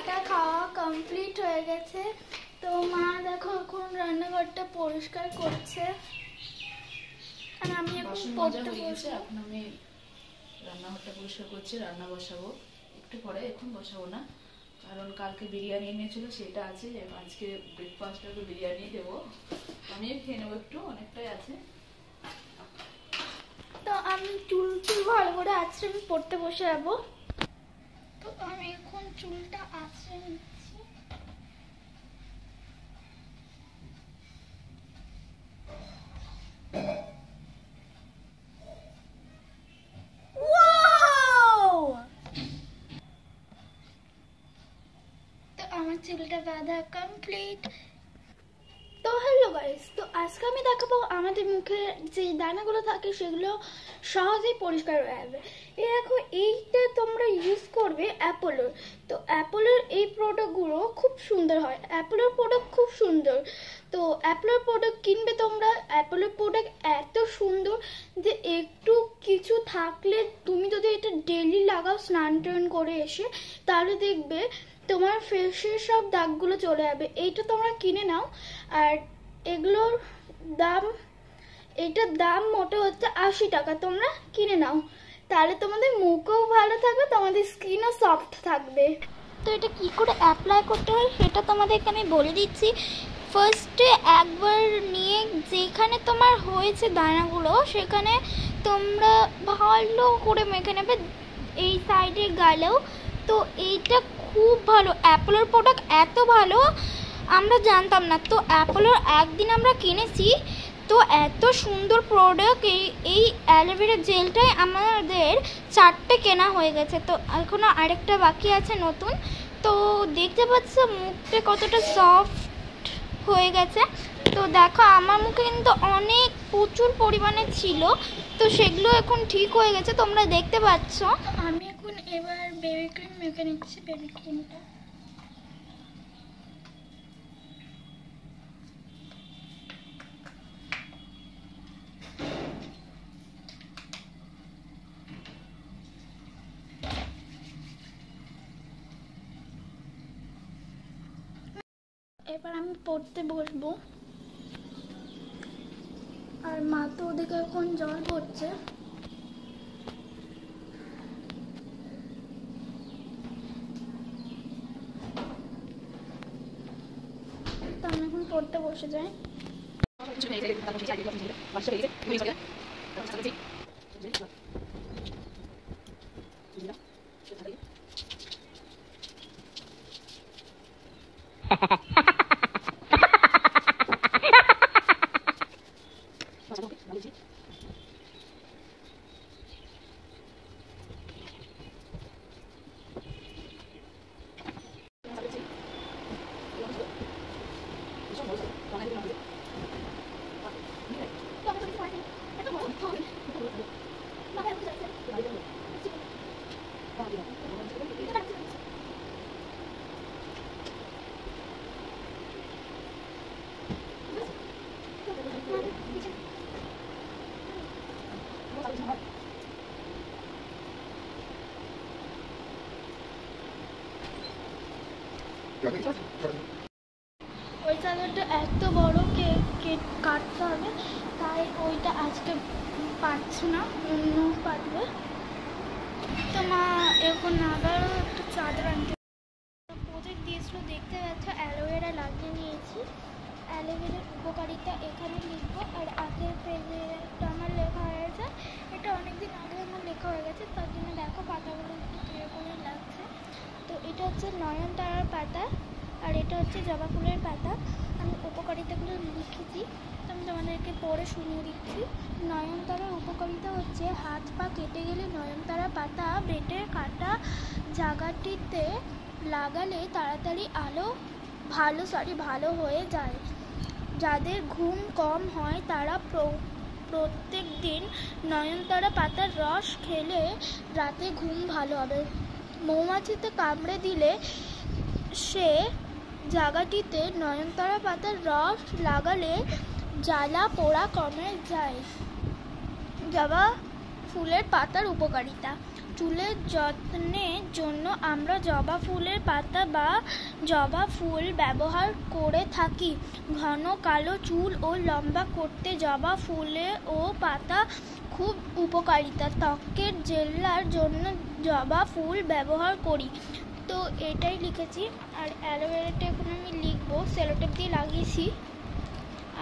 চাটা খাওয়া কমপ্লিট হয়ে গেছে। তো মা দেখো এখন রান্নাঘরটা পরিষ্কার করছে আর আমি এখন পড়তে বসে। এখন আমি রান্নাঘরটা পরিষ্কার করছি, রান্না বসাবো একটু পরে, এখন বসাবো না কারণ কালকে বিরিয়ানি এনেছিল সেটা আছে। আজকে ব্রেকফাস্টে বিরিয়ানি দেবো, আমি খেয়ে নেবো, একটু অনেকটাই আছে। তো আমি চুল ভালো করে আঁচড়ে আমি পড়তে বসে যাবো। তো আমি এখন চুলটা আঁচড়ে নিচ্ছি। তো আমার চুলটা বাঁধা কমপ্লিট। তো হ্যালো গাইস, তো আজকে আমি দেখাবো আমাদের মুখে যে দানাগুলো থাকে সেগুলো সহজেই পরিষ্কার হয়ে যাবে। এই দেখো, এইটা তোমরা ইউজ করবে অ্যাপোলোর। তো অ্যাপোলোর এই প্রোডাক্টগুলো খুব সুন্দর হয়, অ্যাপোলোর প্রোডাক্ট খুব সুন্দর। তো অ্যাপোলোর প্রোডাক্ট কিনবে তোমরা। অ্যাপোলোর প্রোডাক্ট এত সুন্দর যে একটু কিছু থাকলে তুমি যদি এটা ডেইলি লাগাও স্নান টান করে এসে, তাহলে দেখবে তোমার ফেসের সব দাগগুলো চলে যাবে। এইটা তোমরা কিনে নাও। আর এগুলোর দাম, এটার দাম মোটে হচ্ছে 80 টাকা। তোমরা কিনে নাও, তাহলে তোমাদের মুখও ভালো থাকবে, তোমাদের স্কিনও সফট থাকবে। তো এটা কি করে অ্যাপ্লাই করতে হয় সেটা তোমাদেরকে আমি বলে দিচ্ছি। ফার্স্টে একবার নিয়ে যেখানে তোমার হয়েছে দানাগুলো সেখানে তোমরা ভালো করে মেখে নেবে, এই সাইডে গালেও। তো এইটা খুব ভালো, অ্যাপোলোর প্রোডাক্ট এত ভালো আমরা জানতাম না। তো অ্যাপোলোর একদিন আমরা কিনেছি, তো এত সুন্দর প্রোডাক্ট। এই অ্যালোভেরা জেলটাই আমাদের 4টে কেনা হয়ে গেছে। তো এখনও আরেকটা বাকি আছে নতুন। তো দেখতে পাচ্ছ মুখটা কতটা সফট হয়ে গেছে। তো দেখো আমার মুখে কিন্তু অনেক প্রচুর পরিমাণে ছিল, তো সেগুলো এখন ঠিক হয়ে গেছে, তোমরা দেখতে পাচ্ছ। আমি এখন এবার বেবি ক্রিম মেখে নিচ্ছি, বেবি ক্রিমটা। এবার আমি পড়তে বসবো। আর মা তো ওদিকে এখন জল পড়ছে। তো আমি এখন পড়তে বসে যাই। ওই চাদরটা এত বড় কেক কাটতে হবে, তাই ওইটা আজকে পারছি না, অন্য পারবে। তো মা এখন আবারও একটা চাদর আনতে প্রজেক্ট দিয়েছিল, দেখতে পাচ্ছ অ্যালোভেরা লাগিয়ে নিয়েছি। অ্যালোভেরার উপকারিতা এখানে লিখবো। আর আগের পেজে একটা আমার লেখা হয়েছে, এটা অনেকদিন আগে আমার লেখা হয়ে গেছে, তার জন্য দেখো পাতাগুলো একটু কিরকমের লাগছে। তো এটা হচ্ছে নয়নতারার পাতা আর এটা হচ্ছে জবা ফুলের পাতা। আমি উপকারিতাগুলো লিখেছি, তো আমি তোমাদেরকে পড়ে শুনিয়ে দিচ্ছি। নয়নতারার উপকারিতা হচ্ছে হাত পা কেটে গেলে নয়নতারা পাতা বেটে কাটা জায়গাটিতে লাগালে তাড়াতাড়ি ভালো হয়ে যায়। যাদের ঘুম কম হয় তারা প্রত্যেক দিন নয়নতারা পাতার রস খেলে রাতে ঘুম ভালো হবে। মৌমাছিতে কামড়ে দিলে সে জায়গাটিতে নয়নতারা পাতার রস লাগালে জ্বালা পোড়া কমে যায়। জবা ফুলের পাতার উপকারিতা। চুলের যত্নের জন্য আমরা জবা ফুলের পাতা বা জবা ফুল ব্যবহার করে থাকি। ঘন কালো চুল ও লম্বা করতে জবা ফুলে ও পাতা খুব উপকারিতা। ত্বকের জেলার জন্য জবা ফুল ব্যবহার করি। তো এটাই লিখেছি। আর অ্যালোভেরাটা এখন আমি লিখবো, সেলোটেপ দিয়ে লাগিয়েছি।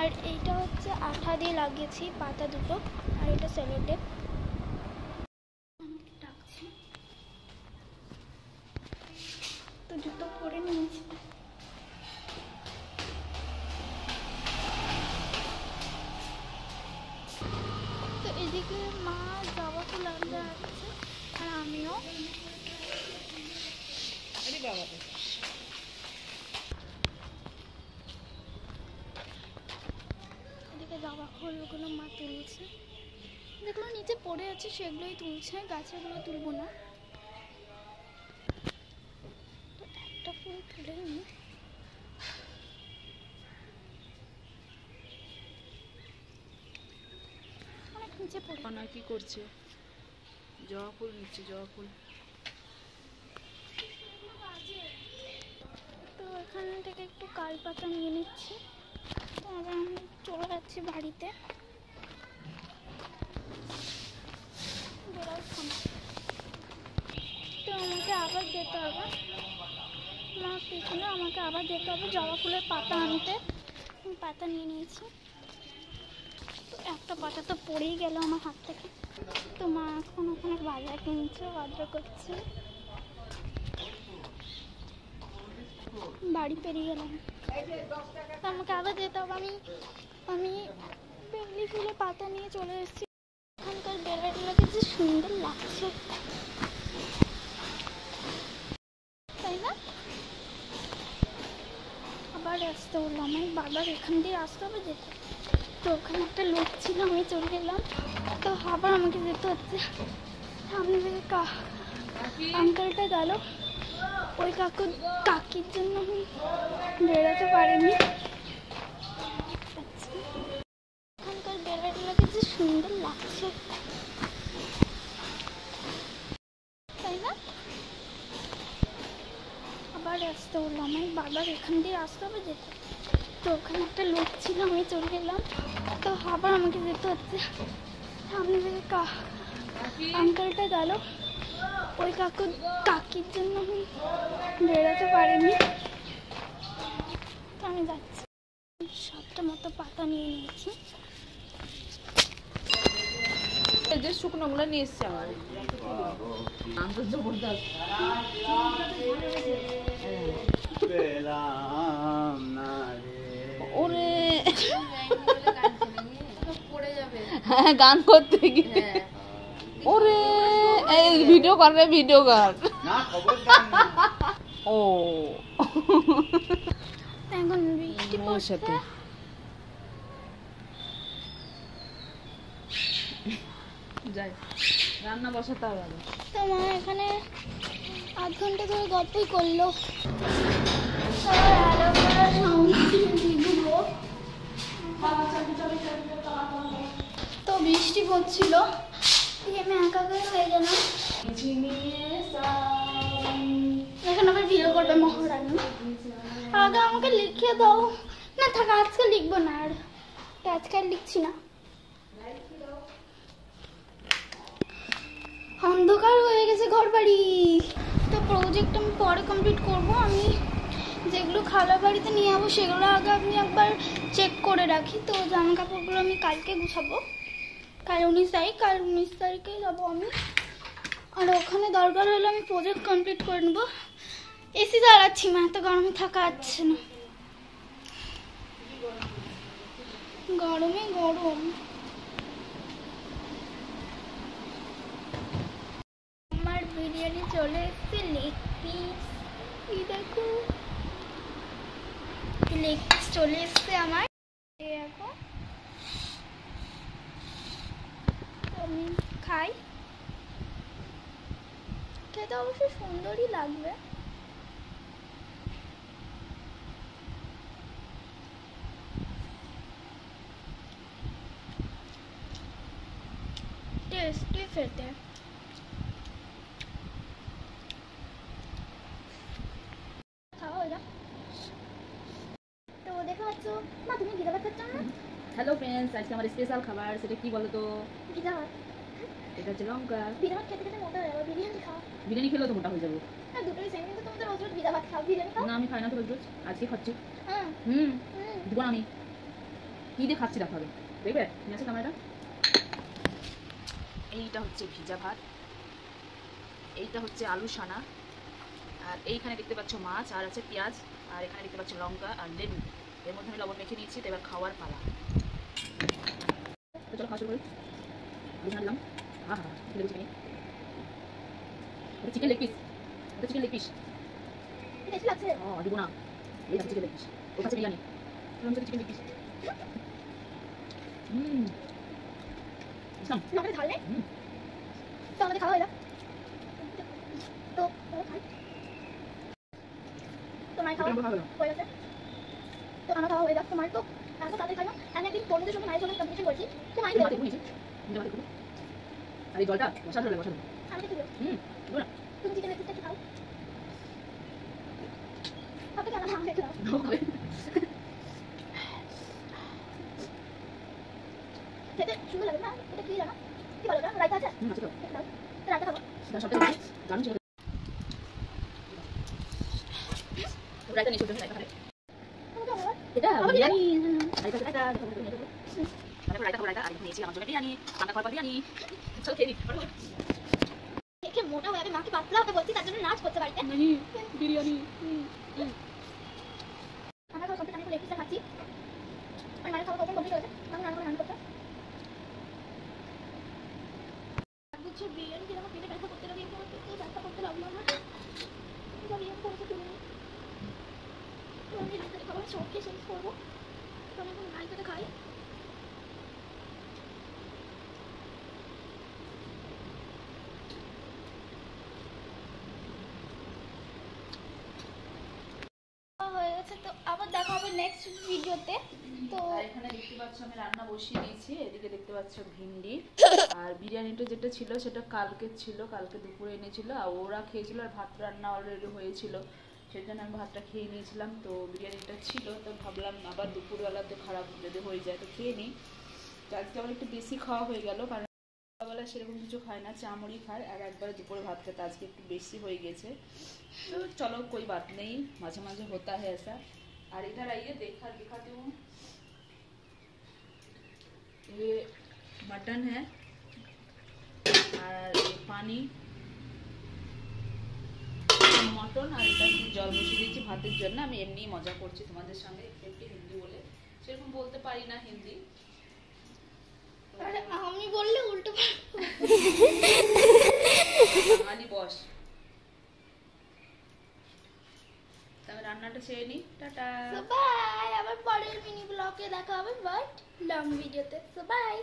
আর এইটা হচ্ছে আঠা দিয়ে লাগিয়েছি পাতা দুটো, আর এটা সেলোটেপ। ডাকছি তো জুতো পরে নিয়েছি। তো এদিকে মা জবা ফুল আনতে আসছে আর আমিও। এদিকে জবা ফুলগুলো মা তুলছে, যেগুলো নিচে পড়ে আছে সেগুলোই তুলছে, গাছেরগুলো তুলবো না। তো একটা ফুল তুলে নিই। অনেক নিচে পড়ে। না কি করছে? জবা ফুল নিচ্ছে, জবা ফুল। তো এখান থেকে একটু কাল পাতা নিয়ে নিচ্ছি। তো আবার আমি চলে যাচ্ছি বাড়িতে। তো আমাকে আবার যেতে হবে, মা পিছনে আমাকে আবার যেতে হবে জবা ফুলের পাতা আনতে। পাতা নিয়ে নিয়েছি। তো একটা পাতা তো পড়েই গেল আমার হাত থেকে। তো মা এখন ওখানে বাজার কিনছে, বাজার করছে। বাড়ি পেরিয়ে গেলাম। তো আমাকে আবার যেতে হবে। আমি বেলি ফুলের পাতা নিয়ে চলে এসেছি। এখানকার বেলগুলোকে যে সুন্দর লাগছে, তাই না? আবার আসতে হলো, আমি বারবার এখান দিয়ে আসতে হবে যেতে। তো ওখানে একটা লোক ছিল, আমি চলে গেলাম। তো আবার আমাকে যেতে হচ্ছে। সামনে থেকে আঙ্কেলটা গেল, ওই কাকির জন্য আমি বেরোতে পারিনি। এখানকার বেলগুলোকে যে সুন্দর লাগছে, তাই না? আবার আসতে হলো, আমি বারবার এখান দিয়ে আসতে হবে যেতে। তো ওখানে একটা লোক ছিল, আমি চলে গেলাম। তো আবার আমাকে যেতে হচ্ছে। সামনে থেকে আঙ্কেলটা গেল, ওই কাকির জন্য আমি বেরোতে পারিনি। তো আমি যাচ্ছি। 7টা মতো পাতা নিয়ে নিয়েছি। যে শুকনো গুলো নিয়ে এসছে আমার ওরে হ্যাঁ গান করতে গিয়ে ওরে এই ভিডিও কর রে, ভিডিও কর। ও এখন বৃষ্টি পড়ছে। যাই রান্না বসাতে হবে। তো মা এখানে 8 ঘন্টা ধরে গল্পই করলো। তো বৃষ্টি পড়ছিল, আমি একা হয়ে গেলাম। এখন আবার ভিডিও করবে মহারানী। আগে আমাকে লিখে দাও। না থাক, আজকে লিখবো না, আর আজকে আর লিখছি না। অন্ধকার হয়ে গেছে ঘর বাড়ি। তো প্রজেক্ট আমি পরে কমপ্লিট করব। আমি যেগুলো খালা বাড়িতে নিয়ে যাবো সেগুলো আগে আমি একবার চেক করে রাখি। তো জামা কাপড়গুলো আমি কালকে গুছাবো। কাল 19 তারিখ, কাল 19 তারিখে যাবো আমি। আর ওখানে দরকার হলে আমি প্রজেক্ট কমপ্লিট করে নেবো। এসি চালাচ্ছি, মা এত গরমে থাকা যাচ্ছে না, গরমে গরম। আমার বিরিয়ানি চলে এসছে, লেগ পিস। এই দেখো, লেগ পিস চলে এসছে আমার। এখন আমি খাই, খেতে অবশ্য সুন্দরই লাগবে। Tasty face. হ্যালো ফ্রেন্ডস, আজকে আমার স্পেশাল খাবার, সেটা কি বলো তো? পিজা ভাত। এটা হচ্ছে লঙ্কা। পিজা ভাত খেতে খেতে মোটা হয়ে যাবে, বিরিয়ানি খাও। বিরিয়ানি খেলেও তো মোটা হয়ে যাবো। হ্যাঁ, দুটোই সেম, কিন্তু তোমাদের রোজ রোজ পিজা ভাত খাও, বিরিয়ানি খাও না, আমি খাই না তো রোজ রোজ, আজকে খাচ্ছি। হ্যাঁ। দিব না আমি। কি দিয়ে খাচ্ছি দেখাবে, দেখবে? নিয়ে আসো ক্যামেরাটা। এইটা হচ্ছে ভিজা ভাত, এইটা হচ্ছে আলু সানা, আর এইখানে দেখতে পাচ্ছ মাছ, আর আছে পেঁয়াজ, আর এখানে দেখতে পাচ্ছ লঙ্কা আর লেবু। এর মধ্যে আমি লবণ মেখে নিয়েছি, তো এবার খাওয়ার পালা। তো চলো খাওয়া শুরু করি। আলু সানা দিলাম। হ্যাঁ হ্যাঁ, লেবু চিকেন। এটা চিকেন লেগ পিস, এটা চিকেন লেগ পিস। টেস্ট লাগছে। দিব না, এই দেখো চিকেন লেগ পিস। ওর কাছে বিরিয়ানি, ওর কাছে চিকেন লেগ পিস। লঙ্কাটা ঝাল নেই তো আমাদের খাওয়া হয়ে যাক। তো খাই, তোমার খাওয়া হয়ে গেছে, তো আমার খাওয়া হয়ে যাক। তোমার তো এত তাড়াতাড়ি খাই না। আমি একদিন বন্ধুদের সঙ্গে মায়ের সঙ্গে কম্পিটিশন করছি, তো মাই আর এই জলটা বসা ধরে বসা ধরে। আমি দেখি তুমি চিকেন লেগ পিসটা খাও, আপনি কেন নাম রেখে দাও। খেতে সুন্দর লাগে না? এটা কি জানো, কি বলে ওটা? রায়তা আছে? রায়তা খাবো। রায়তা নিয়ে রায়তা খাবে। এটা বিরিয়ানি। রায়তা রায়তা রায়তা খাবো, রায়তা। আর নিয়েছি আমার জন্য বিরিয়ানি, রান্না করা বিরিয়ানি। চল খেয়ে দিই। দেখে মোটা হয়ে যাবে, মাকে পাতলা হতে বলছি, তার জন্য নাচ করতে বাড়িতে। বিরিয়ানি। আমরা খাওয়া কমপ্লিট, আমি লেগ পিসটা খাচ্ছি। আমার মায়ের খাওয়া কখন কমপ্লিট হয়েছে, আমি রান্না করতে। বুঝছো বিরিয়ানি যেরকম পেটে ব্যথা করতে লাগে, এরকম পেটে ব্যথা করতে লাগলো না। বিরিয়ানি করেছে তুমি, তো আমি রাইতাটা খাবার সব খেয়ে শেষ করবো। তো আমি এখন রাইতাটা খাই। হয়ে গেছে, তো আবার দেখা হবে নেক্সট ভিডিওতে। তো এখানে দেখতে পাচ্ছ আমি রান্না বসিয়ে দিয়েছি, এদিকে দেখতে পাচ্ছ ভিন্ডি। আর বিরিয়ানিটা যেটা ছিল সেটা কালকে ছিল, কালকে দুপুরে এনেছিল, আর ওরা খেয়েছিল, আর ভাত রান্না অলরেডি হয়েছিল, সেই জন্য আমি ভাতটা খেয়ে নিয়েছিলাম। তো বিরিয়ানিটা ছিল, তো ভাবলাম আবার দুপুরবেলাতে খারাপ যদি হয়ে যায় তো খেয়ে নিই। তো আজকে আমার একটু বেশি খাওয়া হয়ে গেল, কারণ সকালবেলা সেরকম কিছু খায় না, চামড়ি খায়, আর একবারে দুপুরে ভাত খেতে আজকে একটু বেশি হয়ে গেছে। तो चलो कोई बात नहीं, माझे माझे होता है ऐसा। और इधर आइए, दिखाती हूँ, ये मटन है और ये पानी मटन, और এটা জল বসিয়ে দিয়েছি ভাতের জন্য। আমি এমনি মজা করছি তোমাদের সঙ্গে, একটু হিন্দি বলে, সেরকম বলতে পারি না হিন্দি। আমি বললে উল্টো বাঙালি বস। তবে রান্নাটা সেরে নি। Tata, bye. আবার পরের মিনি ব্লগে দেখা হবে, বাট লং ভিডিওতে। বাই।